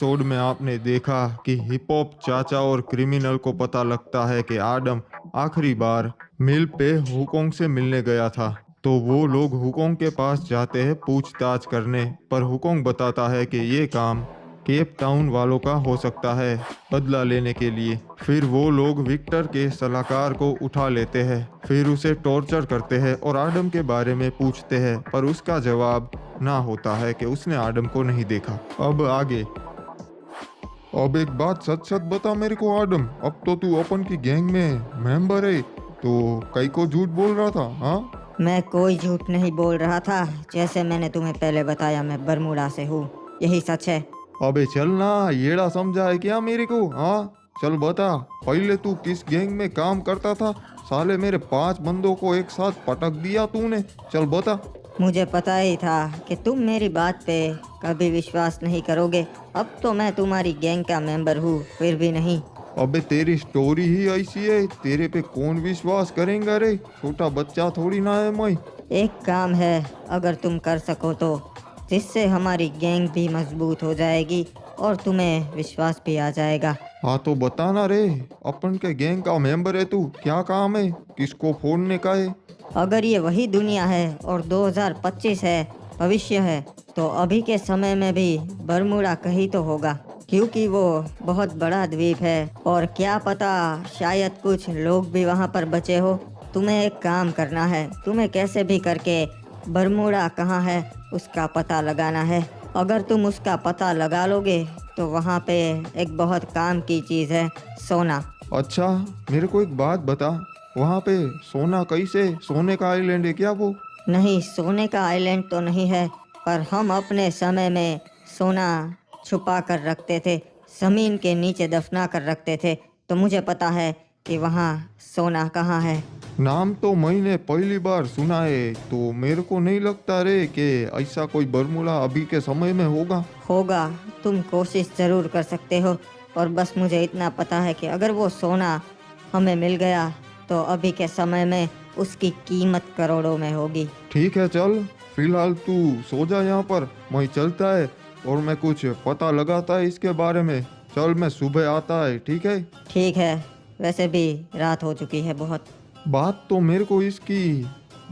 Episode में आपने देखा कि हिप हॉप चाचा और क्रिमिनल को पता लगता है कि आदम आखिरी बार मिल पे हुकोंग से मिलने गया था। तो वो लोग हुकोंग के पास जाते हैं पूछताछ करने, पर हुकोंग बताता है कि ये काम केप टाउन वालों का हो सकता है, बदला लेने के लिए। फिर वो लोग विक्टर के सलाहकार को उठा लेते हैं, फिर उसे टॉर्चर करते हैं और आदम के बारे में पूछते हैं, पर उसका जवाब ना होता है कि उसने आदम को नहीं देखा। अब आगे। अब एक बात सच सच बता मेरे को आदम, अब तो तू अपन की गैंग में मेंबर है, तो कई को झूठ बोल रहा था? हाँ, मैं कोई झूठ नहीं बोल रहा था। जैसे मैंने तुम्हें पहले बताया, मैं बरमूडा से हूँ, यही सच है। अबे चल ना, येड़ा समझा है क्या मेरे को? हाँ चल बता, पहले तू किस गैंग में काम करता था? साले मेरे 5 बंदों को एक साथ पटक दिया तूने, चल बता। मुझे पता ही था कि तुम मेरी बात पे कभी विश्वास नहीं करोगे। अब तो मैं तुम्हारी गैंग का मेंबर हूँ, फिर भी नहीं। अबे तेरी स्टोरी ही ऐसी है, तेरे पे कौन विश्वास करेगा रे? छोटा बच्चा थोड़ी ना है मैं। एक काम है, अगर तुम कर सको तो, जिससे हमारी गैंग भी मजबूत हो जाएगी और तुम्हें विश्वास भी आ जाएगा। हाँ तो बता ना रे, अपन के गैंग का मेंबर है तू, क्या काम है, किसको फोड़ने का है? अगर ये वही दुनिया है और 2025 है, भविष्य है, तो अभी के समय में भी बरमूडा कहीं तो होगा, क्योंकि वो बहुत बड़ा द्वीप है और क्या पता शायद कुछ लोग भी वहाँ पर बचे हो। तुम्हें एक काम करना है, तुम्हें कैसे भी करके बरमूडा कहाँ है उसका पता लगाना है। अगर तुम उसका पता लगा लोगे तो वहाँ पे एक बहुत काम की चीज़ है, सोना। अच्छा, मेरे को एक बात बता, वहाँ पे सोना कैसे? सोने का आइलैंड है क्या वो? नहीं, सोने का आइलैंड तो नहीं है, पर हम अपने समय में सोना छुपा कर रखते थे, ज़मीन के नीचे दफना कर रखते थे। तो मुझे पता है कि वहाँ सोना कहाँ है। नाम तो मैंने पहली बार सुना है, तो मेरे को नहीं लगता रे कि ऐसा कोई बरमूडा अभी के समय में होगा। होगा, तुम कोशिश ज़रूर कर सकते हो। और बस मुझे इतना पता है कि अगर वो सोना हमें मिल गया तो अभी के समय में उसकी कीमत करोड़ों में होगी। ठीक है चल, फिलहाल तू सो जा यहाँ पर, मैं चलता है और मैं कुछ पता लगाता है इसके बारे में। चल मैं सुबह आता है, ठीक है? ठीक है, वैसे भी रात हो चुकी है बहुत। बात तो मेरे को इसकी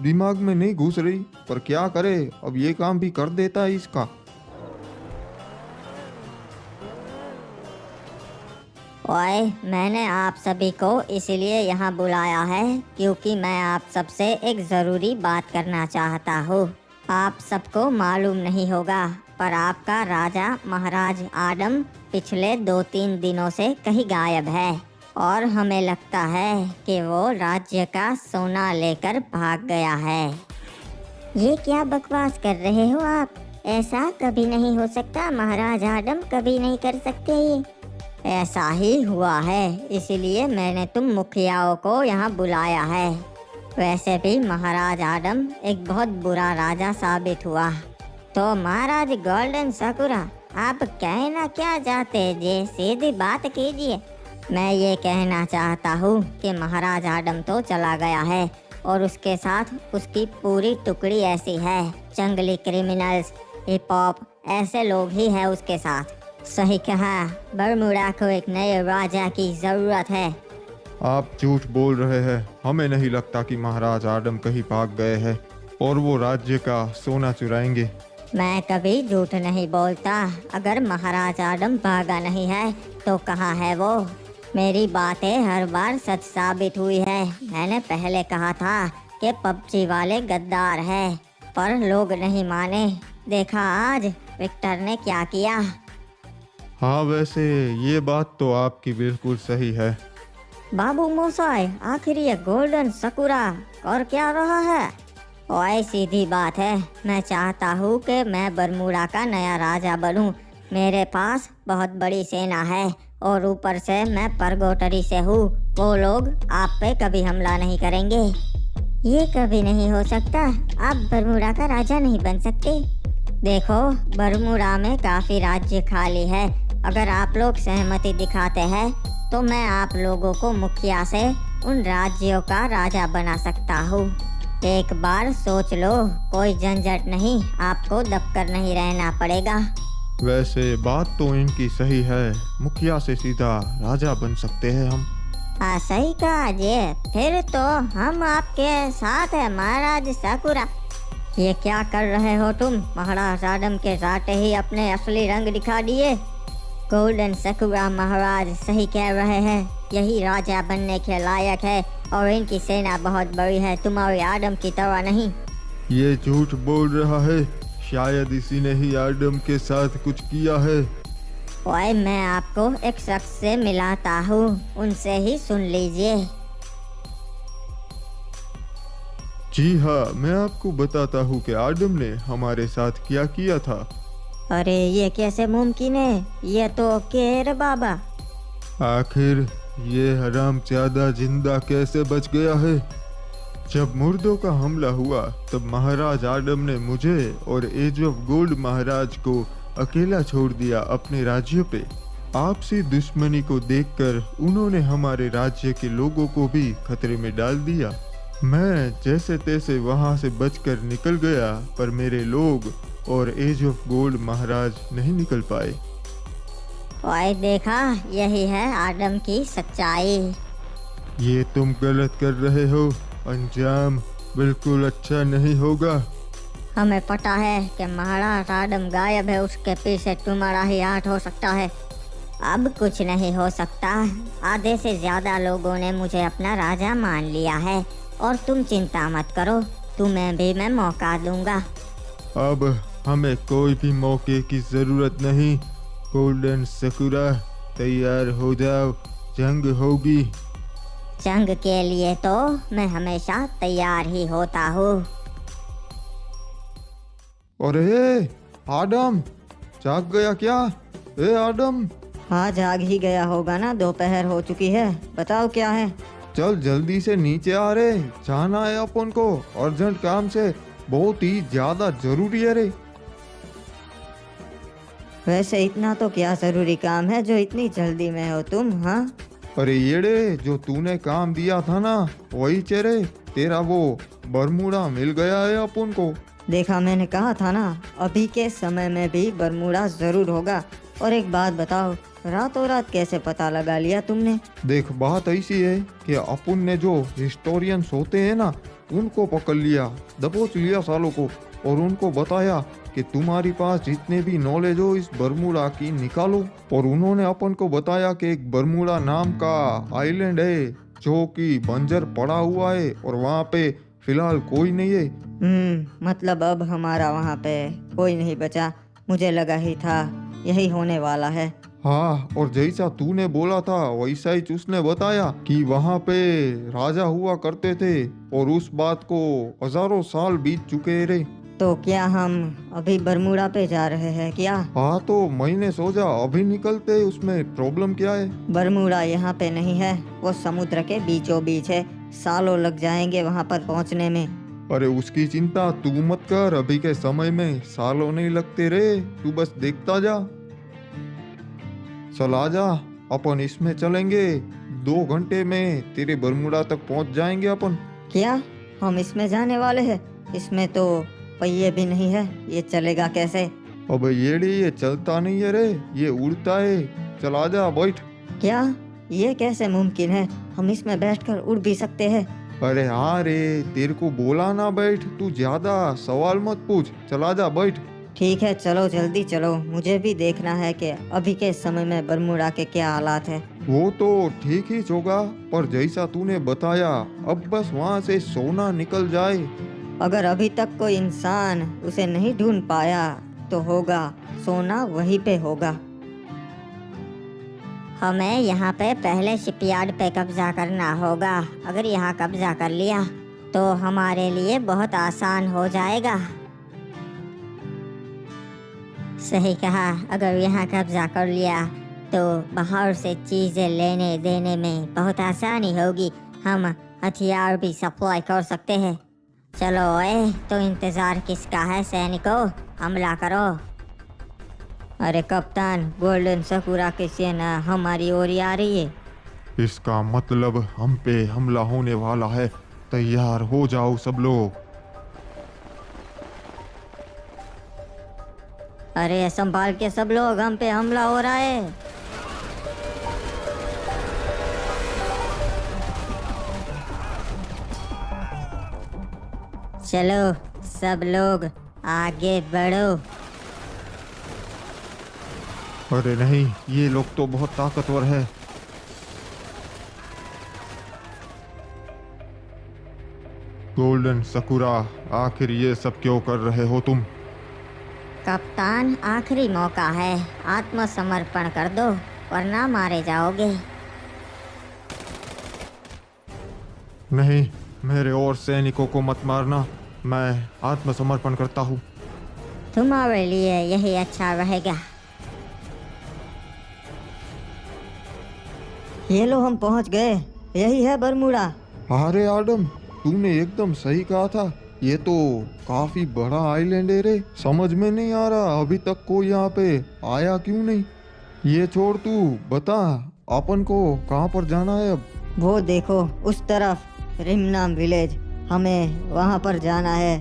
दिमाग में नहीं घुस रही, पर क्या करे, अब ये काम भी कर देता है इसका। ओए, मैंने आप सभी को इसीलिए यहाँ बुलाया है क्योंकि मैं आप सबसे एक ज़रूरी बात करना चाहता हूँ। आप सबको मालूम नहीं होगा, पर आपका राजा महाराज आदम पिछले 2-3 दिनों से कहीं गायब है और हमें लगता है कि वो राज्य का सोना लेकर भाग गया है। ये क्या बकवास कर रहे हो आप? ऐसा कभी नहीं हो सकता, महाराज आदम कभी नहीं कर सकते ये। ऐसा ही हुआ है, इसीलिए मैंने तुम मुखियाओं को यहाँ बुलाया है। वैसे भी महाराज आदम एक बहुत बुरा राजा साबित हुआ। तो महाराज गोल्डन सकुरा, आप कहना क्या चाहते जी? सीधी बात कीजिए। मैं ये कहना चाहता हूँ कि महाराज आदम तो चला गया है और उसके साथ उसकी पूरी टुकड़ी ऐसी है, जंगली क्रिमिनल्स, हिप हॉप, ऐसे लोग ही हैं उसके साथ। सही कहा, बरमूडा को एक नए राजा की जरूरत है। आप झूठ बोल रहे हैं, हमें नहीं लगता कि महाराज आदम कहीं भाग गए हैं और वो राज्य का सोना चुराएंगे। मैं कभी झूठ नहीं बोलता। अगर महाराज आदम भागा नहीं है तो कहाँ है वो? मेरी बातें हर बार सच साबित हुई है। मैंने पहले कहा था कि पबजी वाले गद्दार हैं, पर लोग नहीं माने। देखा आज विक्टर ने क्या किया। हाँ वैसे ये बात तो आपकी बिल्कुल सही है। बाबू मोसाई, आखिर ये गोल्डन सकुरा और क्या रहा है? ओए, सीधी बात है, मैं चाहता हूँ कि मैं बरमूडा का नया राजा बनूँ। मेरे पास बहुत बड़ी सेना है और ऊपर से मैं परगोटरी से हूँ। वो लोग आप पे कभी हमला नहीं करेंगे। ये कभी नहीं हो सकता, आप बरमूडा का राजा नहीं बन सकते। देखो, बरमूडा में काफ़ी राज्य खाली है। अगर आप लोग सहमति दिखाते हैं तो मैं आप लोगों को मुखिया से उन राज्यों का राजा बना सकता हूँ। एक बार सोच लो, कोई झंझट नहीं, आपको दबकर नहीं रहना पड़ेगा। वैसे बात तो इनकी सही है, मुखिया से सीधा राजा बन सकते हैं हम। सही कहा जी। फिर तो हम आपके साथ है महाराज साकुरा। ये क्या कर रहे हो तुम? महाराज आदम के जाते ही अपने असली रंग दिखा दिए। गोल्डन सकुरा महाराज सही कह रहे हैं, यही राजा बनने के लायक है और इनकी सेना बहुत बड़ी है, तुम्हारे आदम की तरह नहीं। ये झूठ बोल रहा है, शायद इसी ने ही आदम के साथ कुछ किया है। ओए, मैं आपको एक शख्स से मिलाता हूँ, उनसे ही सुन लीजिए। जी हाँ, मैं आपको बताता हूँ कि आदम ने हमारे साथ क्या किया था। अरे ये कैसे मुमकिन है? ये तो केर बाबा। आखिर ये हरामजादा जिंदा कैसे बच गया है? जब मुर्दों का हमला हुआ तब महाराज आदम ने मुझे और एज ऑफ गोल्ड महाराज को अकेला छोड़ दिया अपने राज्य पे। आपसी दुश्मनी को देखकर उन्होंने हमारे राज्य के लोगों को भी खतरे में डाल दिया। मैं जैसे तैसे वहां से बचकर निकल गया, पर मेरे लोग और एज ऑफ गोल्ड महाराज नहीं निकल पाए। ओए देखा, यही है आदम की सच्चाई। ये तुम गलत कर रहे हो, अंजाम बिल्कुल अच्छा नहीं होगा। हमें पता है कि महाराज आदम गायब है, उसके पीछे तुम्हारा ही हाथ हो सकता है। अब कुछ नहीं हो सकता। आधे से ज्यादा लोगों ने मुझे अपना राजा मान लिया है और तुम चिंता मत करो, तुम्हें भी मैं मौका दूंगा। अब हमें कोई भी मौके की जरूरत नहीं। गोल्डन सकुरा, तैयार हो जाओ, जंग होगी। जंग के लिए तो मैं हमेशा तैयार ही होता हूँ। अरे आदम, जाग गया क्या? ए आदम, हाँ जाग ही गया होगा ना, दोपहर हो चुकी है। बताओ क्या है? चल जल्दी से नीचे आ रे, जाना है अपन को अर्जेंट काम से, बहुत ही ज्यादा जरूरी है रे। वैसे इतना तो क्या जरूरी काम है जो इतनी जल्दी में हो तुम? हाँ अरे येड़े, जो तूने काम दिया था ना, वही चेरे, तेरा वो बरमूडा मिल गया है अपन को। देखा, मैंने कहा था ना, अभी के समय में भी बरमूडा जरूर होगा। और एक बात बताओ, रातों रात कैसे पता लगा लिया तुमने? देख, बात ऐसी है कि अपन ने जो हिस्टोरियंस होते हैं ना, उनको पकड़ लिया, दबोच लिया सालों को, और उनको बताया कि तुम्हारी पास जितने भी नॉलेज हो इस बरमूडा की निकालो। और उन्होंने अपन को बताया कि एक बरमूडा नाम का आइलैंड है जो कि बंजर पड़ा हुआ है और वहाँ पे फिलहाल कोई नहीं है। मतलब अब हमारा वहाँ पे कोई नहीं बचा। मुझे लगा ही था यही होने वाला है। हाँ, और जैसा तूने बोला था वैसा ही उसने बताया कि वहाँ पे राजा हुआ करते थे और उस बात को हजारों साल बीत चुके रे। तो क्या हम अभी बरमूडा पे जा रहे हैं क्या? हाँ, तो मैंने सोचा अभी निकलते, उसमें प्रॉब्लम क्या है? बरमूडा यहाँ पे नहीं है, वो समुद्र के बीचों बीच है। सालों लग जाएंगे वहाँ पर पहुँचने में। अरे उसकी चिंता तू मत कर, अभी के समय में सालों नहीं लगते रे, तू बस देखता जा। चल आजा, अपन इसमें चलेंगे, 2 घंटे में तेरे बरमूडा तक पहुंच जाएंगे अपन। क्या हम इसमें जाने वाले हैं? इसमें तो पहिए भी नहीं है, ये चलेगा कैसे? अब ये चलता नहीं है रे, ये उड़ता है। चल आजा, बैठ। क्या ये कैसे मुमकिन है? हम इसमें बैठकर उड़ भी सकते हैं? अरे हाँ रे, तेरे को बोला ना बैठ, तू ज्यादा सवाल मत पूछ, चला जा, बैठ। ठीक है, चलो जल्दी चलो, मुझे भी देखना है कि अभी के समय में बरमूडा के क्या हालात है। वो तो ठीक ही होगा, पर जैसा तूने बताया, अब बस वहाँ से सोना निकल जाए। अगर अभी तक कोई इंसान उसे नहीं ढूंढ पाया तो होगा सोना वहीं पे होगा। हमें यहाँ पे पहले शिपयार्ड पे कब्जा करना होगा। अगर यहाँ कब्जा कर लिया तो हमारे लिए बहुत आसान हो जाएगा। सही कहा, अगर यहाँ कब्जा कर लिया तो बाहर से चीजें लेने देने में बहुत आसानी होगी। हम हथियार भी सप्लाई कर सकते हैं। चलो ओए, तो इंतजार किसका है सैनिकों, हमला करो। अरे कप्तान, गोल्डन सकुरा की सेना हमारी ओर आ रही है। इसका मतलब हम पे हमला होने वाला है, तैयार हो जाओ सब लोग। अरे संभाल के सब लोग, हम पे हमला हो रहा है। चलो सब लोग आगे बढ़ो। अरे नहीं, ये लोग तो बहुत ताकतवर है। गोल्डन सकुरा, आखिर ये सब क्यों कर रहे हो तुम? कप्तान, आखिरी मौका है, आत्मसमर्पण कर दो वरना मारे जाओगे। नहीं, मेरे और सैनिकों को मत मारना, मैं आत्मसमर्पण करता हूँ। तुम्हारे लिए यही अच्छा रहेगा। ये लो, हम पहुंच गए। यही है बरमूडा। अरे आदम, तूने एकदम सही कहा था। ये तो काफी बड़ा आइलैंड है रे। समझ में नहीं आ रहा अभी तक कोई यहाँ पे आया क्यों नहीं। ये छोड़, तू बता अपन को कहाँ पर जाना है अब? वो देखो उस तरफ, रिमनाम विलेज, हमें वहां पर जाना है।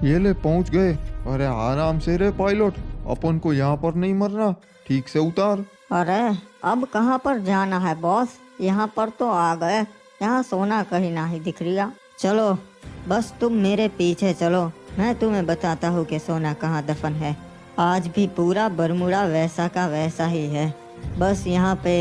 ये ले, पहुंच गए। अरे आराम से रे पायलट, अपन को यहाँ पर नहीं मरना, ठीक से उतार। अरे अब कहाँ पर जाना है बॉस? यहाँ पर तो आ गए। यहाँ सोना कहीं नहीं दिख रहा। चलो बस तुम मेरे पीछे चलो, मैं तुम्हें बताता हूँ कि सोना कहाँ दफन है। आज भी पूरा बरमूडा वैसा का वैसा ही है, बस यहाँ पे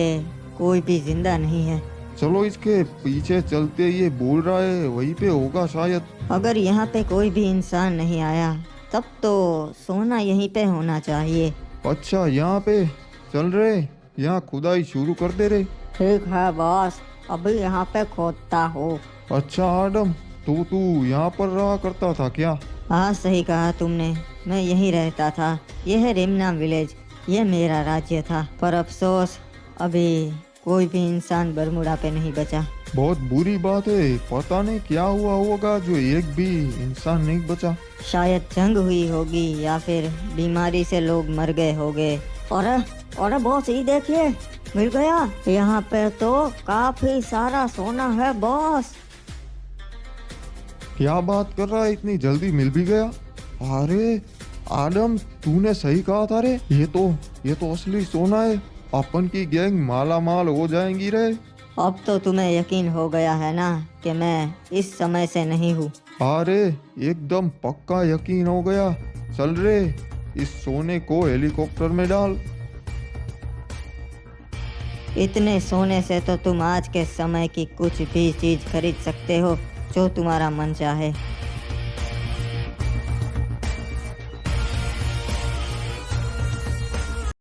कोई भी जिंदा नहीं है। चलो इसके पीछे चलते, ये बोल रहा है वहीं पे होगा शायद। अगर यहाँ पे कोई भी इंसान नहीं आया तब तो सोना यहीं पे होना चाहिए। अच्छा, यहाँ पे चल रहे, यहाँ खुदाई शुरू कर दे रे। ठीक है बॉस, अभी यहाँ पे खोदता हूँ। अच्छा आदम, तो तू यहाँ पर रहा करता था क्या? हाँ सही कहा तुमने, मैं यहीं रहता था। यह है रिमनाम विलेज, ये मेरा राज्य था। पर अफसोस अभी कोई भी इंसान बरमूडा पे नहीं बचा। बहुत बुरी बात है। पता नहीं क्या हुआ होगा जो एक भी इंसान नहीं बचा। शायद जंग हुई होगी या फिर बीमारी से लोग मर गए होंगे। और बॉस ये देखिए, मिल गया। यहाँ पे तो काफी सारा सोना है बॉस। क्या बात कर रहा है, इतनी जल्दी मिल भी गया? अरे आदम, तूने सही कहा था रे। ये तो असली सोना है। अपन की गैंग माला माल हो जाएंगी रे। अब तो तुम्हें यकीन हो गया है ना कि मैं इस समय से नहीं हूँ। अरे एकदम पक्का यकीन हो गया। चल रे, इस सोने को हेलीकॉप्टर में डाल। इतने सोने से तो तुम आज के समय की कुछ भी चीज खरीद सकते हो जो तुम्हारा मन चाहे।